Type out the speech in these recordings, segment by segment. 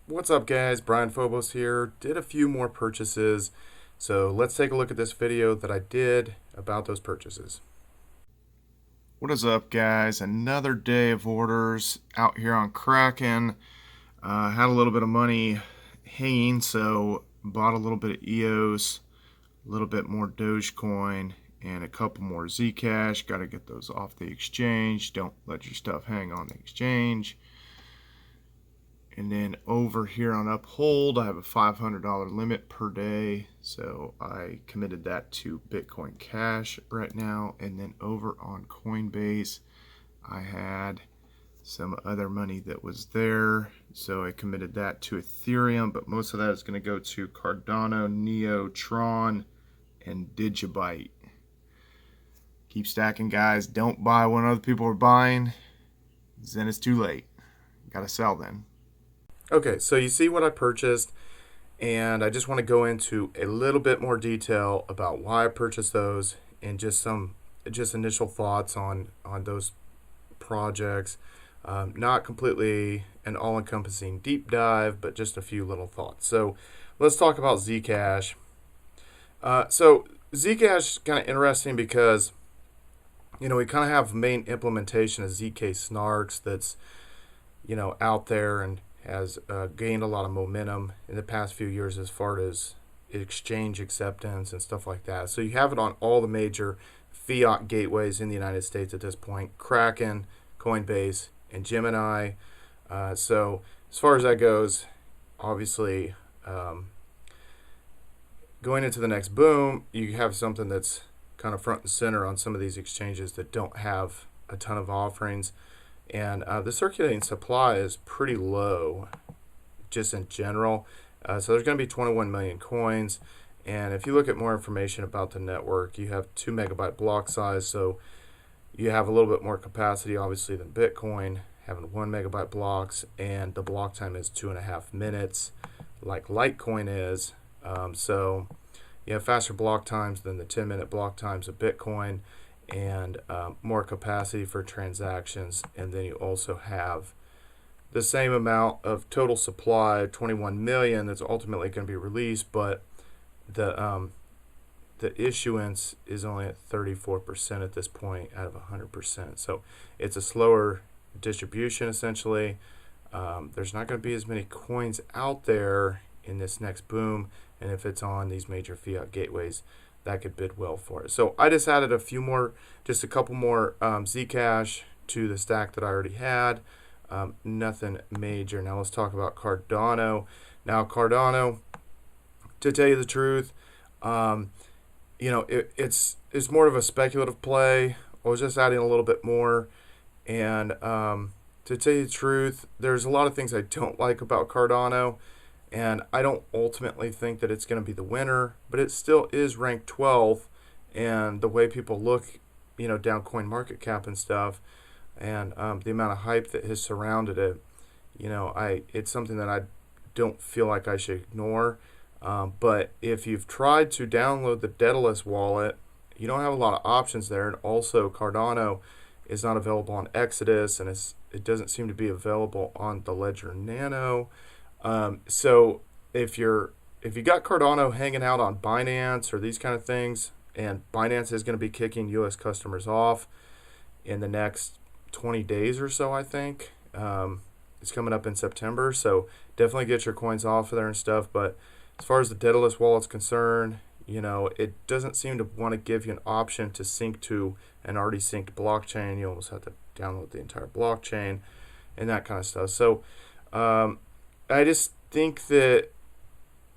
What's up, guys? Brian Phobos here. Did a few more purchases, so let's take a look at this video that I did about those purchases. What is up, guys? Another day of orders out here on Kraken. Had a little bit of money hanging, so bought a little bit of EOS, a little bit more Dogecoin, and a couple more ZCash. Got to get those off the exchange. Don't let your stuff hang on the exchange. And then over here on Uphold, I have a $500 limit per day, so I committed that to Bitcoin Cash right now. And then over on Coinbase, I had some other money that was there, so I committed that to Ethereum, but most of that is going to go to Cardano, Neo, TRON, and Digibyte. Keep stacking, guys. Don't buy when other people are buying, then it's too late. Gotta sell then. Okay, so you see what I purchased, and I just want to go into a little bit more detail about why I purchased those and just initial thoughts on those projects. Not completely an all-encompassing deep dive, but just a few little thoughts. So let's talk about ZCash. So ZCash is kind of interesting because, we kind of have main implementation of ZK Snarks that's, out there and has gained a lot of momentum in the past few years as far as exchange acceptance and stuff like that. So you have it on all the major fiat gateways in the United States at this point: Kraken, Coinbase, and Gemini. So as far as that goes, obviously, going into the next boom, you have something that's kind of front and center on some of these exchanges that don't have a ton of offerings. And the circulating supply is pretty low just in general. So there's going to be 21 million coins. And if you look at more information about the network, you have 2 megabyte block size. So you have a little bit more capacity, obviously, than Bitcoin, having 1 megabyte blocks. And the block time is 2.5 minutes, like Litecoin is. So you have faster block times than the 10-minute block times of Bitcoin, and more capacity for transactions. And then you also have the same amount of total supply, 21 million, that's ultimately going to be released, but the issuance is only at 34% at this point out of 100%. So it's a slower distribution, essentially. There's not going to be as many coins out there in this next boom, and if it's on these major fiat gateways, that could bid well for it. So I just added just a couple more Zcash to the stack that I already had. Nothing major. Now let's talk about Cardano. Now Cardano, to tell you the truth, it's more of a speculative play. I was just adding a little bit more, and to tell you the truth, there's a lot of things I don't like about Cardano. And I don't ultimately think that it's going to be the winner, but it still is ranked 12th. And the way people look, down coin market cap and stuff, and the amount of hype that has surrounded it, it's something that I don't feel like I should ignore. But if you've tried to download the Daedalus wallet, you don't have a lot of options there. And also, Cardano is not available on Exodus, and it doesn't seem to be available on the Ledger Nano. So if you got Cardano hanging out on Binance or these kind of things, and Binance is going to be kicking U.S. customers off in the next 20 days or so, I think. It's coming up in September, so definitely get your coins off of there and stuff. But as far as the Daedalus wallet's concerned, it doesn't seem to want to give you an option to sync to an already synced blockchain. You almost have to download the entire blockchain and that kind of stuff. So, I just think that,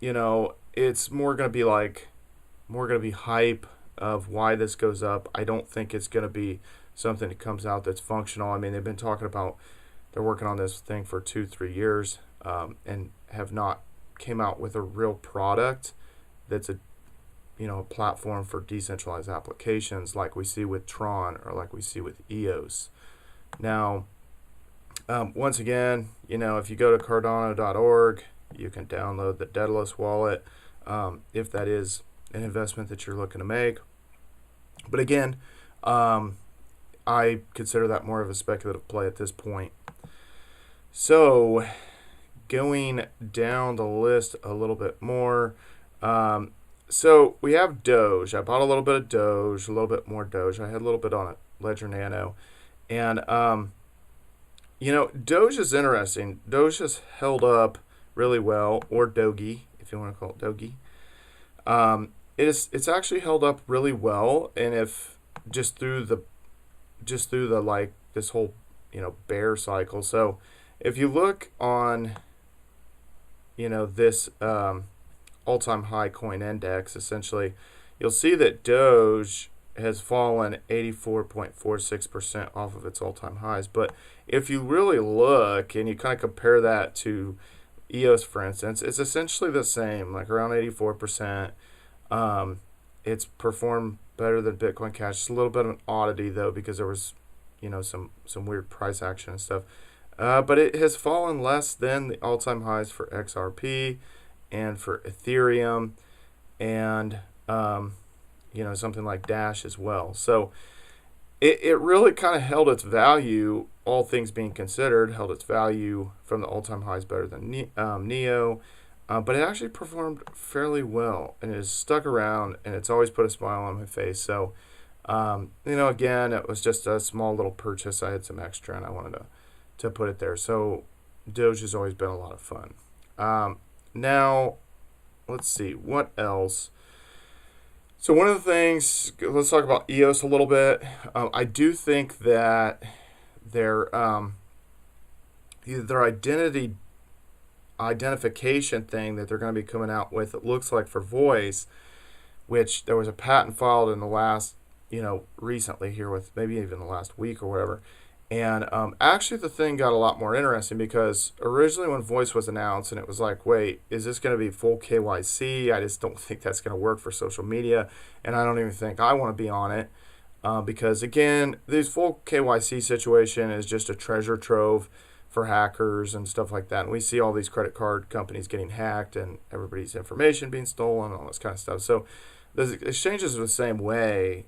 it's more going to be hype of why this goes up. I don't think it's going to be something that comes out that's functional. I mean, they've been talking about, they're working on this thing for 2-3 years, and have not came out with a real product that's a platform for decentralized applications like we see with TRON or like we see with EOS. Now, once again, if you go to Cardano.org, you can download the Daedalus wallet if that is an investment that you're looking to make. But again, I consider that more of a speculative play at this point. So going down the list a little bit more. So we have Doge. I bought a little bit of Doge, a little bit more Doge. I had a little bit on it, Ledger Nano. And, Doge is interesting. Doge has held up really well, or Dogi, if you want to call it Dogi. It's actually held up really well, and if just through the like this whole bear cycle. So if you look on this all-time high coin index, essentially you'll see that Doge has fallen 84.46% off of its all-time highs. But if you really look and you kind of compare that to EOS, for instance, it's essentially the same, like around 84%. It's performed better than Bitcoin Cash. It's a little bit of an oddity though, because there was some weird price action and stuff. But it has fallen less than the all-time highs for XRP and for Ethereum and something like Dash as well. So it really kind of held its value, all things being considered, held its value from the all-time highs better than Neo. But it actually performed fairly well, and it has stuck around, and it's always put a smile on my face. So, again, it was just a small little purchase. I had some extra, and I wanted to put it there. So Doge has always been a lot of fun. Now, let's see, what else? So one of the things, let's talk about EOS a little bit. I do think that their identification thing that they're going to be coming out with, it looks like for voice, which there was a patent filed in the last, recently here, with maybe even the last week or whatever. And actually the thing got a lot more interesting, because originally when voice was announced, and it was like, wait, is this going to be full KYC? I just don't think that's going to work for social media, and I don't even think I want to be on it, because again, this full KYC situation is just a treasure trove for hackers and stuff like that. And we see all these credit card companies getting hacked and everybody's information being stolen and all this kind of stuff. So the exchanges are the same way.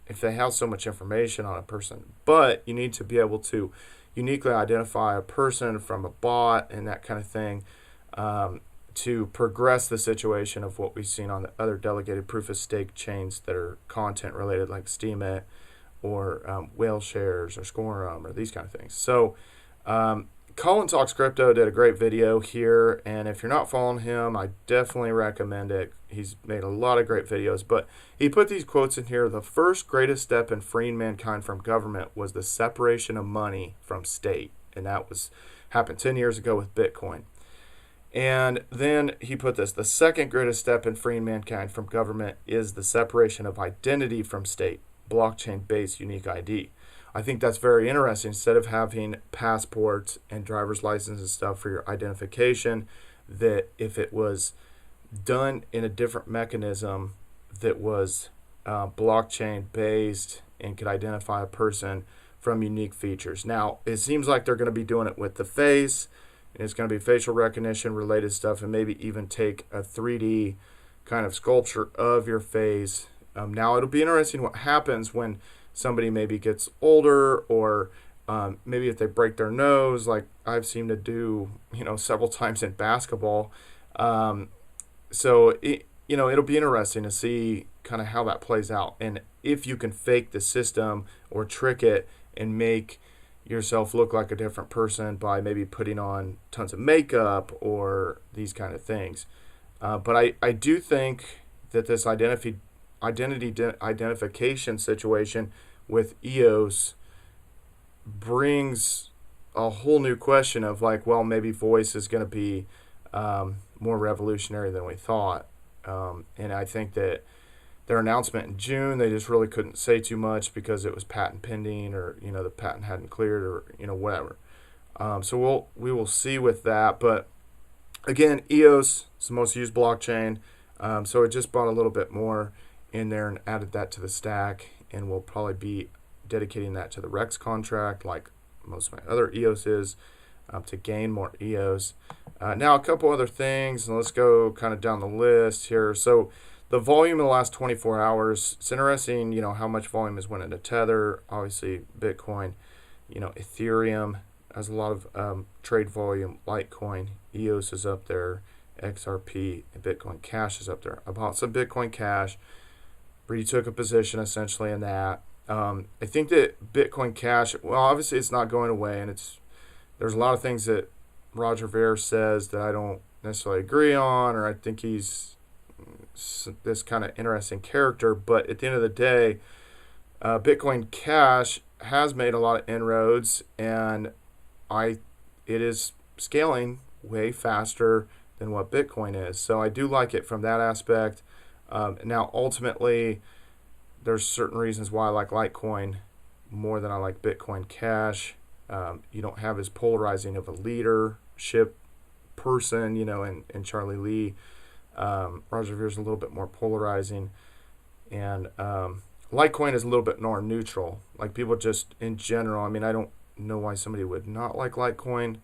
If they have so much information on a person, but you need to be able to uniquely identify a person from a bot and that kind of thing, to progress the situation of what we've seen on the other delegated proof of stake chains that are content related, like Steemit or Whale Shares or Scorum or these kind of things. So Colin Talks Crypto did a great video here, and if you're not following him, I definitely recommend it. He's made a lot of great videos, but he put these quotes in here. The first greatest step in freeing mankind from government was the separation of money from state, and that happened 10 years ago with Bitcoin. And then he put this: the second greatest step in freeing mankind from government is the separation of identity from state, blockchain-based unique ID. I think that's very interesting. Instead of having passports and driver's license and stuff for your identification, that if it was done in a different mechanism that was blockchain based and could identify a person from unique features. Now, it seems like they're going to be doing it with the face, and it's going to be facial recognition related stuff, and maybe even take a 3D kind of sculpture of your face. Now, it'll be interesting what happens when somebody maybe gets older, or maybe if they break their nose, like I've seen to do, several times in basketball. So it'll be interesting to see kind of how that plays out, and if you can fake the system or trick it and make yourself look like a different person by maybe putting on tons of makeup or these kind of things. But I do think that this identity identification situation with EOS brings a whole new question of like, well, maybe voice is going to be more revolutionary than we thought. And I think that their announcement in June, they just really couldn't say too much because it was patent pending, or the patent hadn't cleared, or whatever. So we will see with that. But again, EOS is the most used blockchain, so it just bought a little bit more in there and added that to the stack, and we'll probably be dedicating that to the Rex contract like most of my other EOS is, to gain more EOS. Now a couple other things, and let's go kind of down the list here. So the volume in the last 24 hours, it's interesting, how much volume has went into Tether, obviously Bitcoin, Ethereum, has a lot of trade volume. Litecoin, EOS is up there, XRP, and Bitcoin Cash is up there. I bought some Bitcoin Cash, retook a position essentially in that. I think that Bitcoin Cash, well, obviously it's not going away, and there's a lot of things that Roger Ver says that I don't necessarily agree on, or I think he's this kind of interesting character. But at the end of the day, Bitcoin Cash has made a lot of inroads, and it is scaling way faster than what Bitcoin is. So I do like it from that aspect. Now, ultimately, there's certain reasons why I like Litecoin more than I like Bitcoin Cash. You don't have as polarizing of a leadership person, in Charlie Lee. Roger Ver is a little bit more polarizing, and Litecoin is a little bit more neutral. Like, people just in general, I mean, I don't know why somebody would not like Litecoin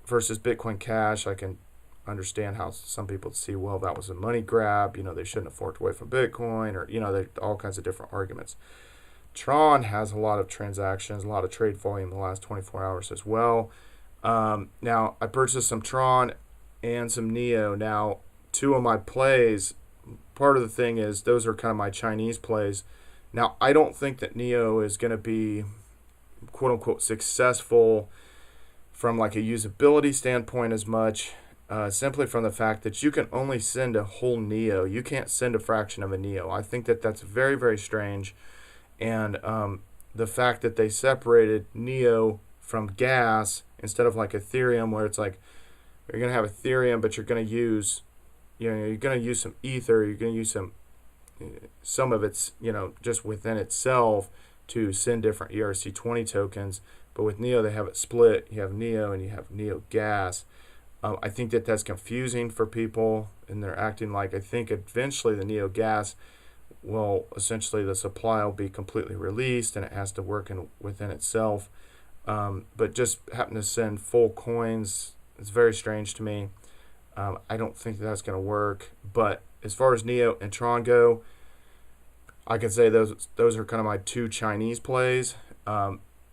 versus Bitcoin Cash. I can understand how some people see, well, that was a money grab, they shouldn't have forked away from Bitcoin, or there all kinds of different arguments. TRON has a lot of transactions, a lot of trade volume in the last 24 hours as well. Now, I purchased some TRON and some NEO. Now, two of my plays, part of the thing is those are kind of my Chinese plays. Now, I don't think that NEO is going to be quote-unquote successful from like a usability standpoint as much, simply from the fact that you can only send a whole NEO. You can't send a fraction of a NEO. I think that that's very, very strange. And the fact that they separated NEO from gas instead of like Ethereum, where it's like you're going to have Ethereum, but you're going to use, you're going to use some Ether, you're going to use some of its, just within itself to send different ERC20 tokens. But with NEO, they have it split. You have NEO and you have NEO gas. I think that that's confusing for people, and they're acting like, I think eventually the NEO gas will, essentially the supply will be completely released and it has to work within itself. But just happen to send full coins, it's very strange to me. I don't think that's going to work. But as far as NEO and TRON go, I can say those are kind of my two Chinese plays.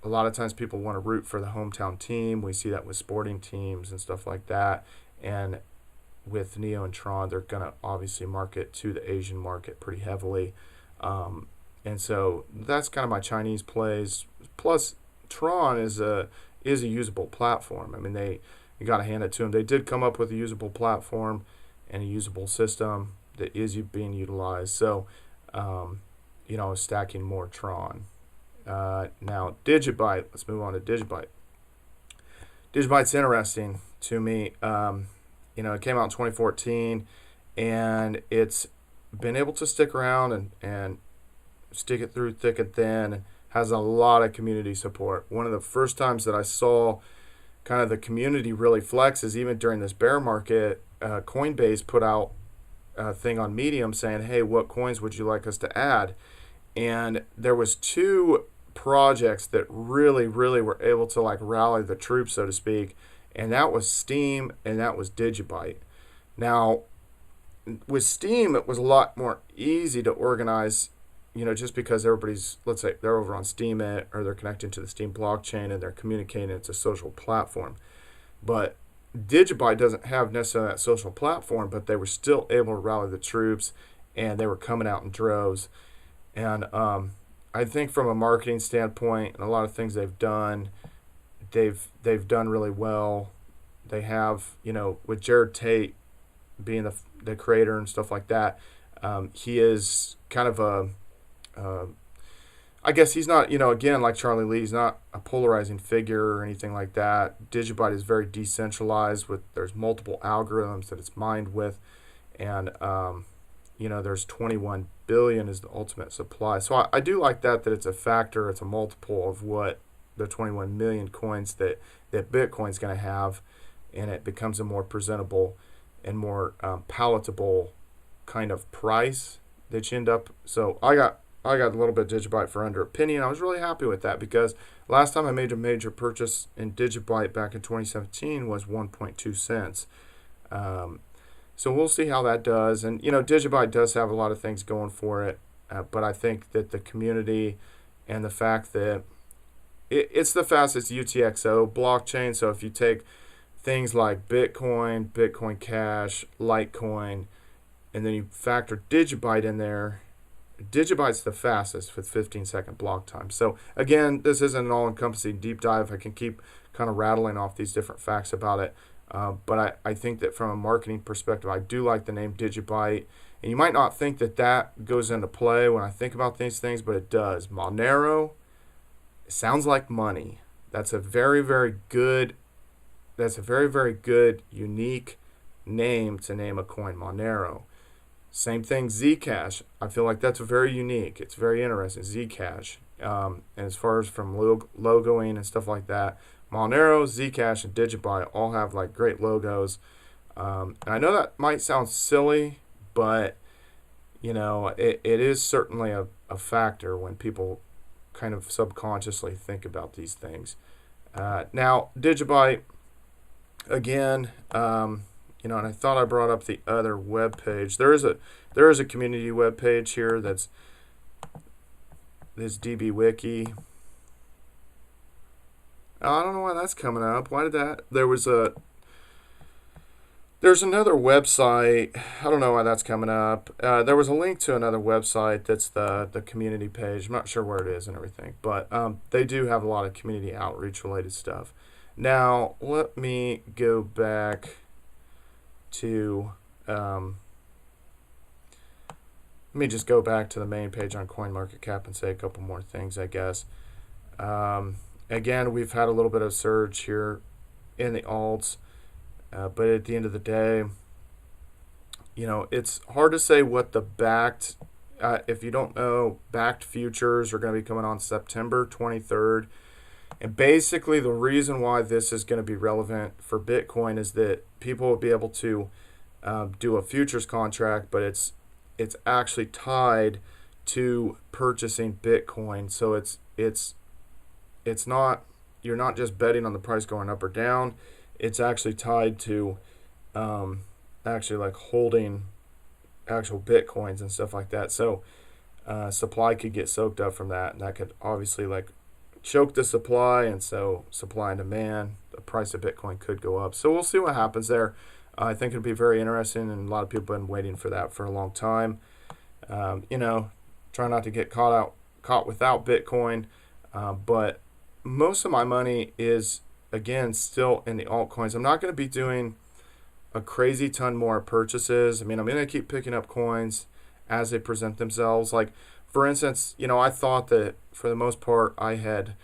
A lot of times people want to root for the hometown team. We see that with sporting teams and stuff like that. And with NEO and TRON, they're going to obviously market to the Asian market pretty heavily. And so that's kind of my Chinese plays. Plus, TRON is a usable platform. I mean, you got to hand it to them. They did come up with a usable platform and a usable system that is being utilized. So, stacking more TRON. Now, Digibyte. Let's move on to Digibyte. Digibyte's interesting to me. It came out in 2014, and it's been able to stick around and stick it through thick and thin, and has a lot of community support. One of the first times that I saw kind of the community really flex is even during this bear market. Coinbase put out a thing on Medium saying, hey, what coins would you like us to add? And there was two projects that really, really were able to like rally the troops, so to speak, and that was Steam and that was Digibyte. Now, with Steam, it was a lot more easy to organize, just because everybody's, let's say, they're over on Steemit or they're connecting to the Steam blockchain and they're communicating. It's a social platform. But Digibyte doesn't have necessarily that social platform, but they were still able to rally the troops, and they were coming out in droves. And I think from a marketing standpoint and a lot of things they've done done really well. They have, with Jared Tate being the creator and stuff like that, he is kind of I guess he's not, again, like Charlie Lee, he's not a polarizing figure or anything like that. Digibyte is very decentralized. There's multiple algorithms that it's mined with, and there's 21 billion is the ultimate supply. So I do like that it's a factor, it's a multiple of what the 21 million coins that Bitcoin's going to have, and it becomes a more presentable and more palatable kind of price that you end up. So I got a little bit of Digibyte for under a penny, and I was really happy with that, because last time I made a major purchase in Digibyte back in 2017 was 1.2 cents. So we'll see how that does. And, Digibyte does have a lot of things going for it, but I think that the community and the fact that it's the fastest UTXO blockchain. So if you take things like Bitcoin, Bitcoin Cash, Litecoin, and then you factor Digibyte in there, Digibyte's the fastest with 15-second block time. So again, this isn't an all-encompassing deep dive. I can keep kind of rattling off these different facts about it. But I think that from a marketing perspective, I do like the name Digibyte. And you might not think that that goes into play when I think about these things, but it does. Monero, it sounds like money. That's a very, very good, unique name to name a coin, Monero. Same thing, ZCash. I feel like that's very unique. It's very interesting, ZCash. And as far as from logoing and stuff like that, Monero, ZCash, and Digibyte all have like great logos. And I know that might sound silly, but you know, it is certainly a factor when people kind of subconsciously think about these things. Now, Digibyte, again, you know, and I thought I brought up the other web page. There is a community web page here that's this DB Wiki. I don't know why that's coming up. Why did that? There's another website. I don't know why that's coming up. There was a link to another website that's the community page. I'm not sure where it is and everything, but they do have a lot of community outreach related stuff. Now, let me go back to let me just go back to the main page on CoinMarketCap and say a couple more things, I guess. Again, we've had a little bit of surge here in the alts, but at the end of the day, you know, it's hard to say what the backed, if you don't know, backed futures are going to be coming on September 23rd. And basically the reason why this is going to be relevant for Bitcoin is that people will be able to do a futures contract, but it's actually tied to purchasing Bitcoin. So it's not, you're not just betting on the price going up or down. It's actually tied to actually like holding actual Bitcoins and stuff like that. So supply could get soaked up from that, and that could obviously like choke the supply, and so supply and demand, the price of Bitcoin could go up. So we'll see what happens there. I think it'll be very interesting, and a lot of people have been waiting for that for a long time. You know, try not to get caught without Bitcoin, but most of my money is, again, still in the altcoins. I'm not going to be doing a crazy ton more purchases. I mean, I'm going to keep picking up coins as they present themselves. Like, for instance, you know, I thought that for the most part I had,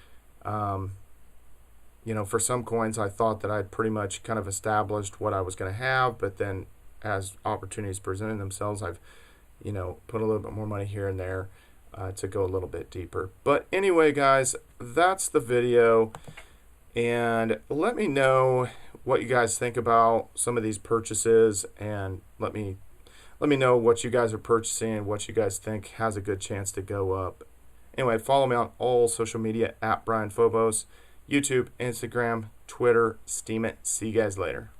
you know, for some coins I thought that I'd pretty much kind of established what I was going to have, but then as opportunities presented themselves, I've, you know, put a little bit more money here and there to go a little bit deeper. But anyway, guys, that's the video, and let me know what you guys think about some of these purchases, and let me know what you guys are purchasing and what you guys think has a good chance to go up. Anyway, follow me on all social media at Brian Phobos, YouTube, Instagram, Twitter, Steam it. See you guys later.